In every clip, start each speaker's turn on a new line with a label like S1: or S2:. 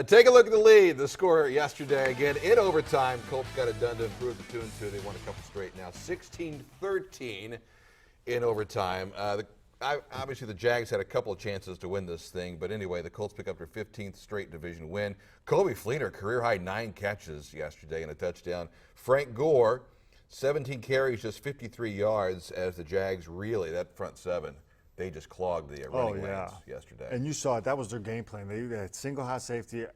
S1: Take a look at the lead. The score yesterday, again, in overtime. Colts got it done to improve the 2-2. They won a couple straight now. 16-13 in overtime. Obviously, the Jags had a couple of chances to win this thing. But anyway, the Colts pick up their 15th straight division win. Colby Fleener, career-high 9 catches yesterday and a touchdown. Frank Gore, 17 carries, just 53 yards as the Jags really, that front seven, they just clogged the running lanes yesterday.
S2: And you saw it. That was their game plan. They had single high safety.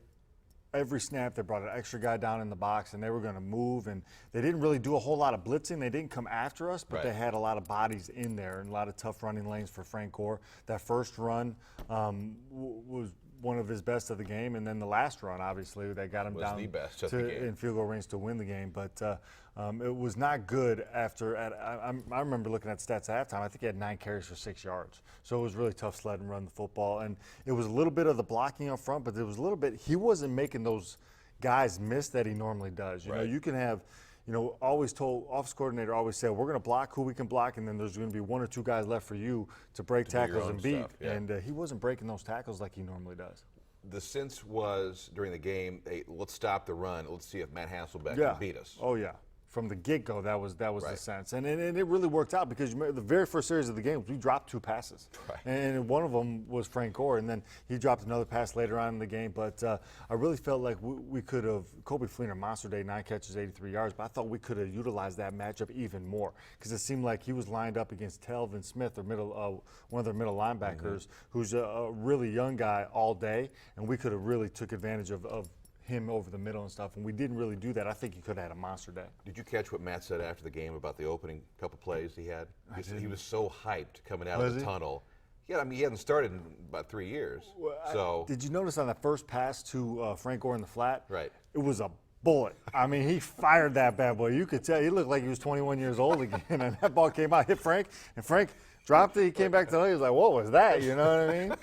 S2: Every snap, they brought an extra guy down in the box, and they were going to move. And they didn't really do a whole lot of blitzing. They didn't come after us, but they had a lot of bodies in there and a lot of tough running lanes for Frank Gore. That first run was one of his best of the game, and then the last run, obviously, that got him down in field goal range to win the game. But it was not good after. I remember looking at stats at halftime. I think he had 9 carries for 6 yards. So it was really tough sled and run the football. And it was a little bit of the blocking up front, but there was a little bit. He wasn't making those guys miss that he normally does. You know, you can have. You know, always told, office coordinator always said, we're going to block who we can block, and then there's going to be 1 or 2 guys left for you to break tackles and beat. And he wasn't breaking those tackles like he normally does.
S1: The sense was during the game, hey, let's stop the run. Let's see if Matt Hasselbeck can beat us.
S2: Oh, yeah. From the get-go, that was the sense. And it really worked out because the very first series of the game, we dropped 2 passes. And one of them was Frank Gore, and then he dropped another pass later on in the game. But I really felt like we could have – Colby Fleener, monster day, 9 catches, 83 yards. But I thought we could have utilized that matchup even more because it seemed like he was lined up against Telvin Smith, one of their middle linebackers, who's a really young guy all day. And we could have really took advantage of him over the middle and stuff, and we didn't really do that. I think he could have had a monster day.
S1: Did you catch what Matt said after the game about the opening couple plays he had? He was so hyped coming out of the tunnel. Yeah, I mean, he hadn't started in about 3 years. Well,
S2: did you notice on that first pass to Frank Gore in the flat?
S1: Right.
S2: It was a bullet. I mean, he fired that bad boy. You could tell he looked like he was 21 years old again, and that ball came out, hit Frank, and Frank dropped it. He came back to the he was like, what was that? You know what I mean?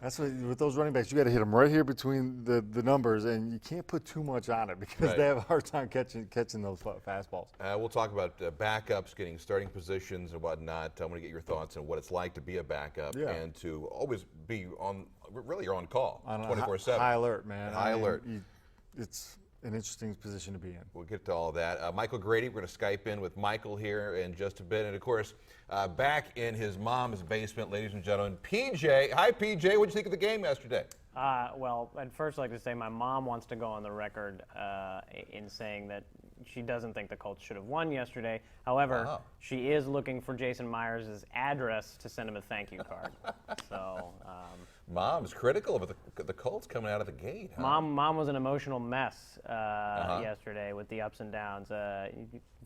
S2: That's what, with those running backs, you got to hit them right here between the numbers, and you can't put too much on it because they have a hard time catching those fastballs.
S1: We'll talk about backups, getting starting positions and whatnot. I want to get your thoughts on what it's like to be a backup and to always be you're on call 24/7.
S2: High alert, man.
S1: High alert.
S2: It's an interesting position to be in.
S1: We'll get to all of that. Michael Grady, we're going to Skype in with Michael here in just a bit. And, of course, back in his mom's basement, ladies and gentlemen, PJ. Hi, PJ. What did you think of the game yesterday?
S3: Well, I'd first like to say my mom wants to go on the record in saying that she doesn't think the Colts should have won yesterday. However, she is looking for Jason Myers' address to send him a thank you card. So,
S1: Mom's critical of the Colts coming out of the gate. Huh?
S3: Mom was an emotional mess yesterday with the ups and downs.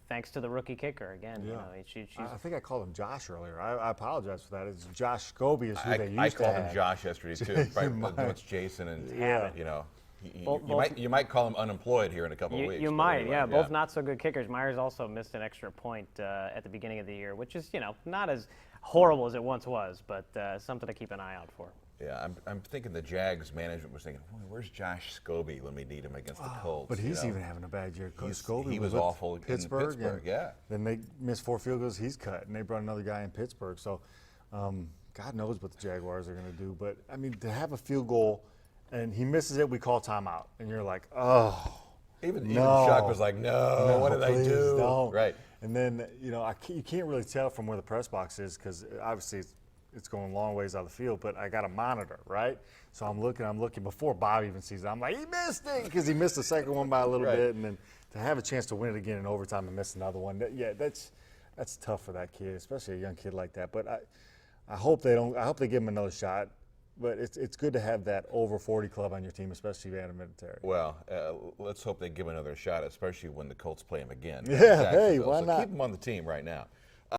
S3: Thanks to the rookie kicker again. You know, she's
S2: I think I called him Josh earlier. I apologize for that. It's Josh Scobie is who they used to have.
S1: I called him Josh yesterday too. It's Jason and you know. You might call him unemployed here in a couple of weeks.
S3: You might, anyway, both not so good kickers. Myers also missed an extra point at the beginning of the year, which is, you know, not as horrible as it once was, but something to keep an eye out for.
S1: Yeah, I'm thinking the Jags management was thinking, where's Josh Scobie when we need him against the Colts?
S2: But he's even having a bad year.
S1: Scobie was awful in Pittsburgh.
S2: Then they missed 4 field goals. He's cut, and they brought another guy in Pittsburgh. So God knows what the Jaguars are going to do. But, I mean, to have a field goal and he misses it, we call timeout. And you're like, oh.
S1: Even Chuck was like, no, what did I do?
S2: Don't.
S1: Right.
S2: And then, you know, you can't really tell from where the press box is because obviously it's going a long ways out of the field, but I got a monitor, right? So I'm looking before Bob even sees it. I'm like, he missed it because he missed the second one by a little bit. And then to have a chance to win it again in overtime and miss another one, that's tough for that kid, especially a young kid like that. But I hope they don't. I hope they give him another shot. But it's good to have that over 40 club on your team, especially if you had a military.
S1: Well, let's hope they give him another shot, especially when the Colts play him again.
S2: Yeah, hey, why not?
S1: Keep him on the team right now.